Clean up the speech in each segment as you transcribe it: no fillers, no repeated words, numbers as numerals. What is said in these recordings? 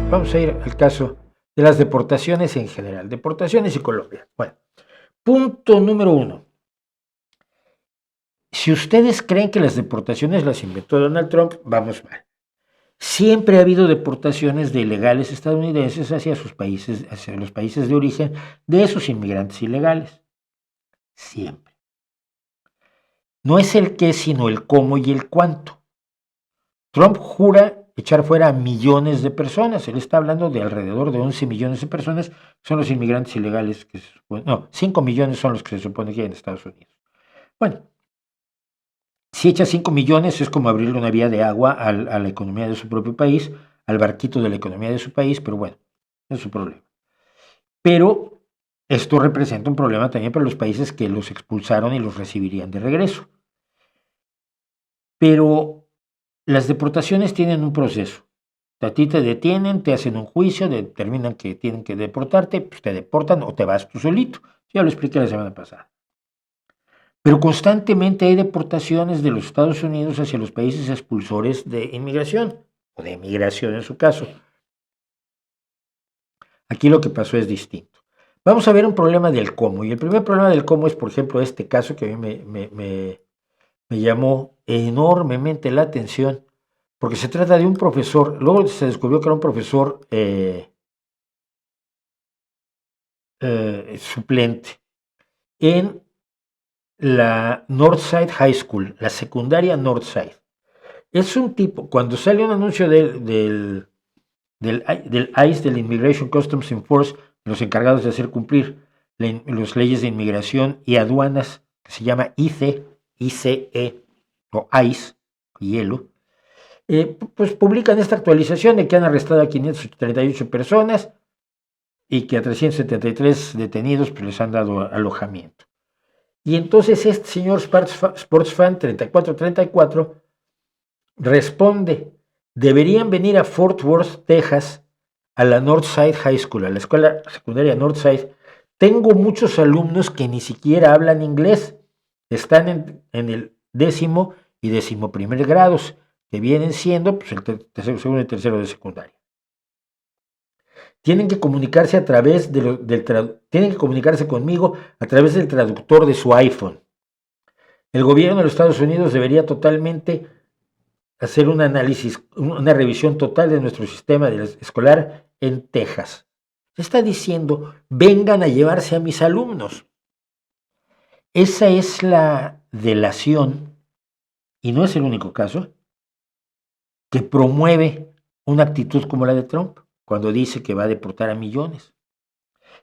vamos a ir al caso de las deportaciones en general, deportaciones y Colombia. Bueno, punto número 1. Si ustedes creen que las deportaciones las inventó Donald Trump, vamos mal. Siempre ha habido deportaciones de ilegales estadounidenses hacia sus países, hacia los países de origen de esos inmigrantes ilegales. Siempre. No es el qué, sino el cómo y el cuánto. Trump jura echar fuera a millones de personas. Él está hablando de alrededor de 11 millones de personas, son los inmigrantes ilegales que se supone, no, 5 millones son los que se supone que hay en Estados Unidos. Bueno, si echa 5 millones es como abrirle una vía de agua a la economía de su propio país, al barquito de la economía de su país, pero bueno, es su problema. Pero esto representa un problema también para los países que los expulsaron y los recibirían de regreso. Pero las deportaciones tienen un proceso. A ti te detienen, te hacen un juicio, determinan que tienen que deportarte, pues te deportan o te vas tú solito. Ya lo expliqué la semana pasada. Pero constantemente hay deportaciones de los Estados Unidos hacia los países expulsores de inmigración, o de emigración en su caso. Aquí lo que pasó es distinto. Vamos a ver un problema del cómo. Y el primer problema del cómo es, por ejemplo, este caso que a mí me llamó enormemente la atención, porque se trata de un profesor, luego se descubrió que era un profesor suplente en la Northside High School, la secundaria Northside. Es un tipo, cuando sale un anuncio del ICE, del Immigration Customs Enforcement, los encargados de hacer cumplir las leyes de inmigración y aduanas, que se llama ICE o ICE, hielo, pues publican esta actualización de que han arrestado a 538 personas y que a 373 detenidos pues, les han dado alojamiento. Y entonces este señor Sportsfan 3434 responde, deberían venir a Fort Worth, Texas, a la Northside High School, a la escuela secundaria Northside. Tengo muchos alumnos que ni siquiera hablan inglés, están en el 10º y 11º grados, que vienen siendo pues, el segundo y tercero de secundaria. Tienen que comunicarse a través tienen que comunicarse conmigo a través del traductor de su iPhone. El gobierno de los Estados Unidos debería totalmente hacer un análisis, una revisión total de nuestro sistema escolar en Texas. Se está diciendo, vengan a llevarse a mis alumnos. Esa es la delación, y no es el único caso, que promueve una actitud como la de Trump, cuando dice que va a deportar a millones.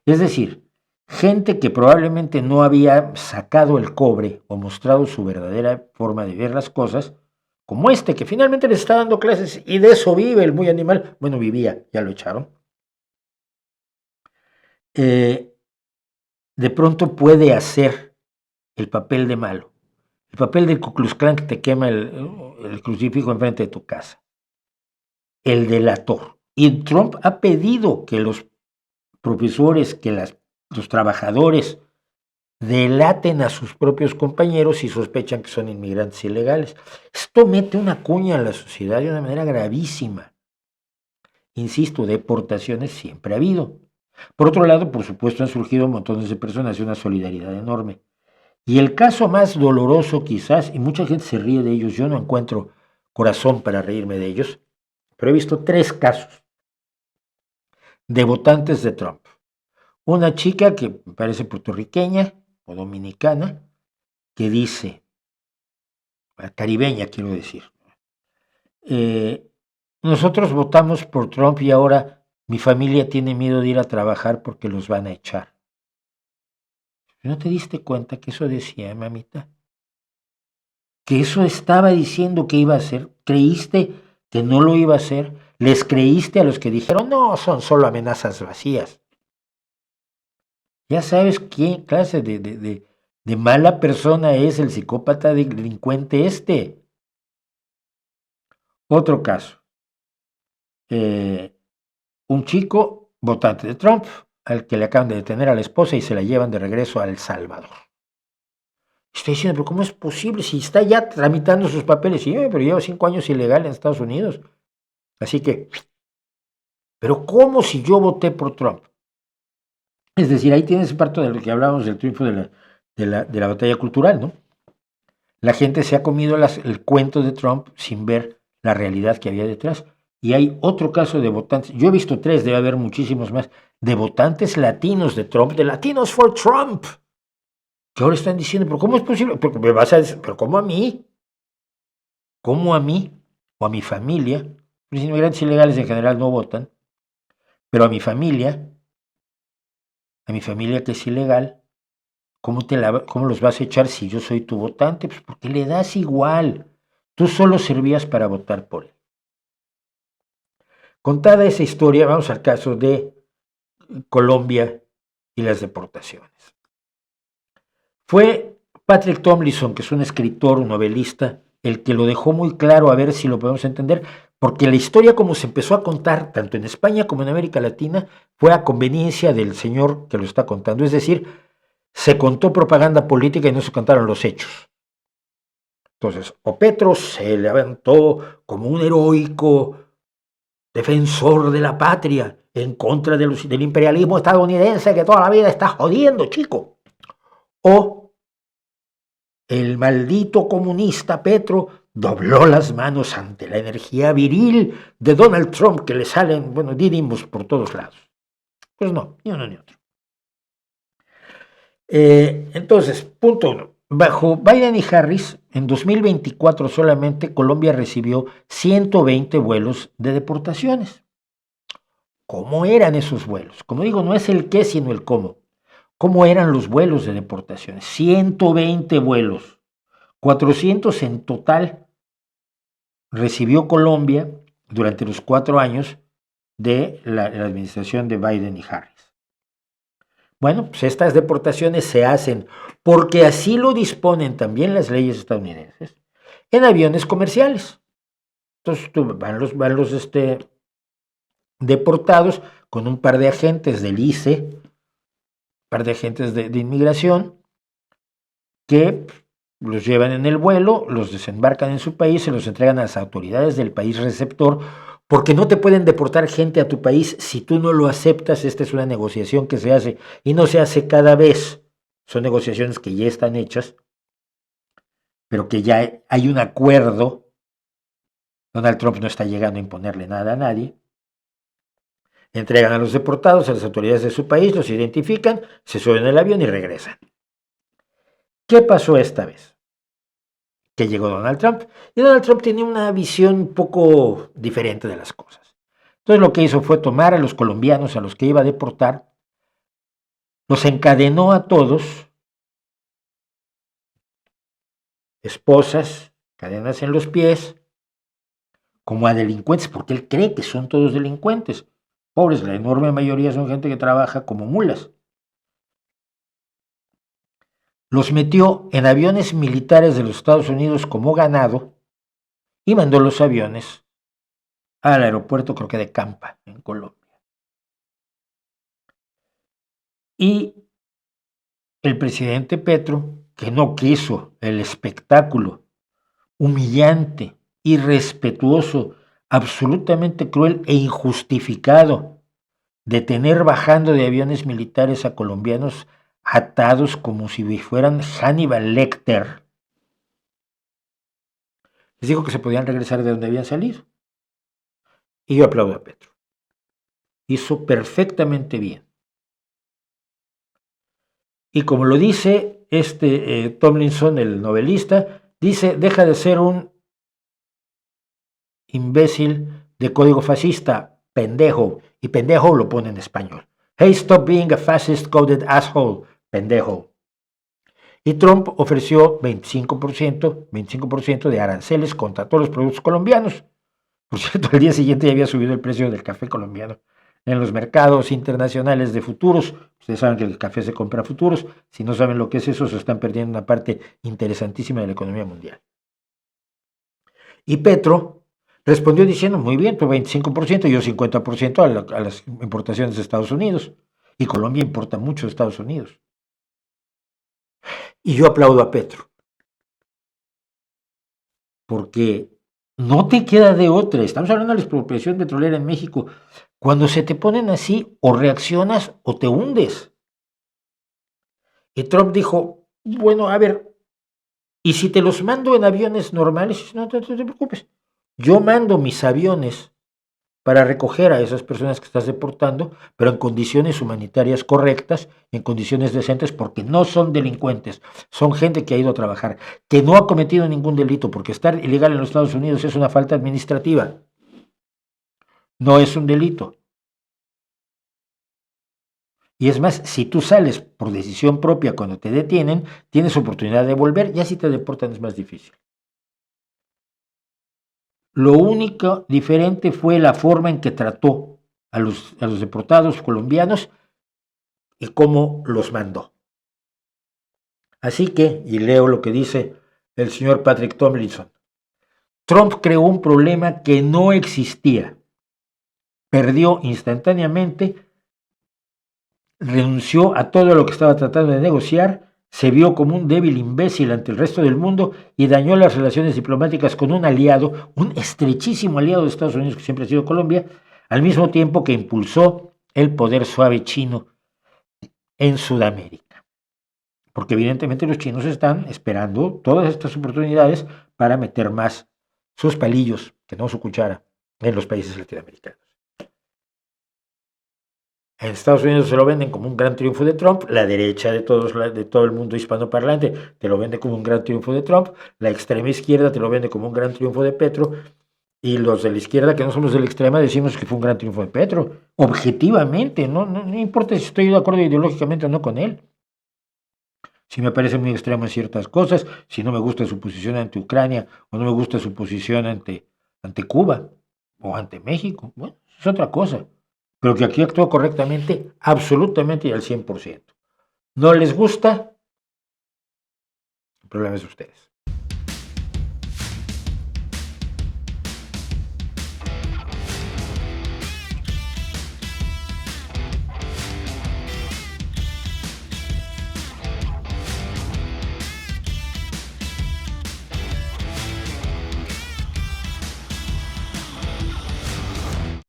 Es decir, gente que probablemente no había sacado el cobre o mostrado su verdadera forma de ver las cosas, como este, que finalmente les está dando clases y de eso vive el muy animal. Bueno, vivía, ya lo echaron. De pronto puede hacer el papel de malo, el papel del Ku Klux Klan que te quema el crucifijo enfrente de tu casa, el delator. Y Trump ha pedido que los profesores, que los trabajadores delaten a sus propios compañeros si sospechan que son inmigrantes ilegales. Esto mete una cuña en la sociedad de una manera gravísima. Insisto, deportaciones siempre ha habido. Por otro lado, por supuesto, han surgido montones de personas y una solidaridad enorme. Y el caso más doloroso quizás, y mucha gente se ríe de ellos, yo no encuentro corazón para reírme de ellos, pero he visto 3 casos de votantes de Trump. Una chica que parece puertorriqueña o dominicana, que dice, caribeña quiero decir, nosotros votamos por Trump y ahora mi familia tiene miedo de ir a trabajar porque los van a echar. ¿No te diste cuenta que eso decía, mamita? Que eso estaba diciendo que iba a hacer. ¿Creíste que no lo iba a hacer? ¿Les creíste a los que dijeron, no, son solo amenazas vacías? Ya sabes qué clase de mala persona es el psicópata delincuente este. Otro caso. Un chico votante de Trump al que le acaban de detener a la esposa y se la llevan de regreso a El Salvador. Estoy diciendo, pero ¿cómo es posible si está ya tramitando sus papeles? Sí, pero lleva 5 años ilegal en Estados Unidos. Así que Pero ¿cómo si yo voté por Trump? Es decir, ahí tienes parte de lo que hablábamos del triunfo de la batalla cultural, ¿no? La gente se ha comido el cuento de Trump sin ver la realidad que había detrás. Y hay otro caso de votantes, yo he visto 3, debe haber muchísimos más, de votantes latinos de Trump, de Latinos for Trump, que ahora están diciendo, pero ¿cómo es posible? Pero me vas a decir, pero ¿cómo a mí? ¿Cómo a mí? O a mi familia. Los inmigrantes ilegales en general no votan, pero a mi familia que es ilegal, ¿cómo los vas a echar si yo soy tu votante? Pues porque le das igual. Tú solo servías para votar por él. Contada esa historia, vamos al caso de Colombia y las deportaciones. Fue Patrick Tomlinson, que es un escritor, un novelista, el que lo dejó muy claro, a ver si lo podemos entender, porque la historia como se empezó a contar, tanto en España como en América Latina, fue a conveniencia del señor que lo está contando. Es decir, se contó propaganda política y no se contaron los hechos. Entonces, o Petro se levantó como un heroico defensor de la patria en contra del imperialismo estadounidense que toda la vida está jodiendo, chico. O el maldito comunista Petro dobló las manos ante la energía viril de Donald Trump que le salen, bueno, dirimos por todos lados. Pues no, ni uno ni otro. Entonces, punto 1. Bajo Biden y Harris, en 2024 solamente Colombia recibió 120 vuelos de deportaciones. ¿Cómo eran esos vuelos? Como digo, no es el qué, sino el cómo. ¿Cómo eran los vuelos de deportaciones? 120 vuelos. 400 en total recibió Colombia durante los 4 años de la administración de Biden y Harris. Bueno, pues estas deportaciones se hacen porque así lo disponen también las leyes estadounidenses en aviones comerciales. Entonces van los deportados con un par de agentes del ICE, un par de agentes de inmigración, que los llevan en el vuelo, los desembarcan en su país, se los entregan a las autoridades del país receptor, porque no te pueden deportar gente a tu país si tú no lo aceptas. Esta es una negociación que se hace y no se hace cada vez. Son negociaciones que ya están hechas, pero que ya hay un acuerdo. Donald Trump no está llegando a imponerle nada a nadie. Entregan a los deportados a las autoridades de su país, los identifican, se suben al avión y regresan. ¿Qué pasó esta vez? Que llegó Donald Trump. Y Donald Trump tenía una visión un poco diferente de las cosas. Entonces lo que hizo fue tomar a los colombianos a los que iba a deportar, los encadenó a todos, esposas, cadenas en los pies, como a delincuentes, porque él cree que son todos delincuentes. Pobres, la enorme mayoría son gente que trabaja como mulas. Los metió en aviones militares de los Estados Unidos como ganado y mandó los aviones al aeropuerto, creo que de Campa, en Colombia. Y el presidente Petro, que no quiso el espectáculo humillante, irrespetuoso, absolutamente cruel e injustificado de tener bajando de aviones militares a colombianos atados como si fueran Hannibal Lecter, les dijo que se podían regresar de donde habían salido. Y yo aplaudo a Petro. Hizo perfectamente bien. Y como lo dice Tomlinson, el novelista, dice, deja de ser un imbécil de código fascista, pendejo, y pendejo lo pone en español. Hey, stop being a fascist coded asshole, pendejo. Y Trump ofreció 25% de aranceles contra todos los productos colombianos. Por cierto, al día siguiente ya había subido el precio del café colombiano en los mercados internacionales de futuros. Ustedes saben que el café se compra a futuros. Si no saben lo que es eso, se están perdiendo una parte interesantísima de la economía mundial. Y Petro respondió diciendo, muy bien, tú 25% y yo 50% a las importaciones de Estados Unidos. Y Colombia importa mucho de Estados Unidos. Y yo aplaudo a Petro. Porque no te queda de otra. Estamos hablando de la expropiación petrolera en México. Cuando se te ponen así, o reaccionas o te hundes. Y Trump dijo, bueno, a ver, ¿y si te los mando en aviones normales? No te preocupes. Yo mando mis aviones para recoger a esas personas que estás deportando, pero en condiciones humanitarias correctas, en condiciones decentes, porque no son delincuentes, son gente que ha ido a trabajar, que no ha cometido ningún delito, porque estar ilegal en los Estados Unidos es una falta administrativa, no es un delito. Y es más, si tú sales por decisión propia cuando te detienen, tienes oportunidad de volver, ya si te deportan es más difícil. Lo único diferente fue la forma en que trató a los deportados colombianos y cómo los mandó. Así que, y leo lo que dice el señor Patrick Tomlinson, Trump creó un problema que no existía, perdió instantáneamente, renunció a todo lo que estaba tratando de negociar, se vio como un débil imbécil ante el resto del mundo y dañó las relaciones diplomáticas con un aliado, un estrechísimo aliado de Estados Unidos que siempre ha sido Colombia, al mismo tiempo que impulsó el poder suave chino en Sudamérica. Porque evidentemente los chinos están esperando todas estas oportunidades para meter más sus palillos, que no su cuchara, en los países latinoamericanos. En Estados Unidos se lo venden como un gran triunfo de Trump, la derecha de todo el mundo hispanoparlante te lo vende como un gran triunfo de Trump, la extrema izquierda te lo vende como un gran triunfo de Petro, y los de la izquierda, que no somos de la extrema, decimos que fue un gran triunfo de Petro, objetivamente, no importa si estoy de acuerdo ideológicamente o no con él. Si me parece muy extremo en ciertas cosas, si no me gusta su posición ante Ucrania o no me gusta su posición ante Cuba o ante México, bueno, es otra cosa. Pero que aquí actuó correctamente, absolutamente y al 100%. ¿No les gusta? El problema es de ustedes.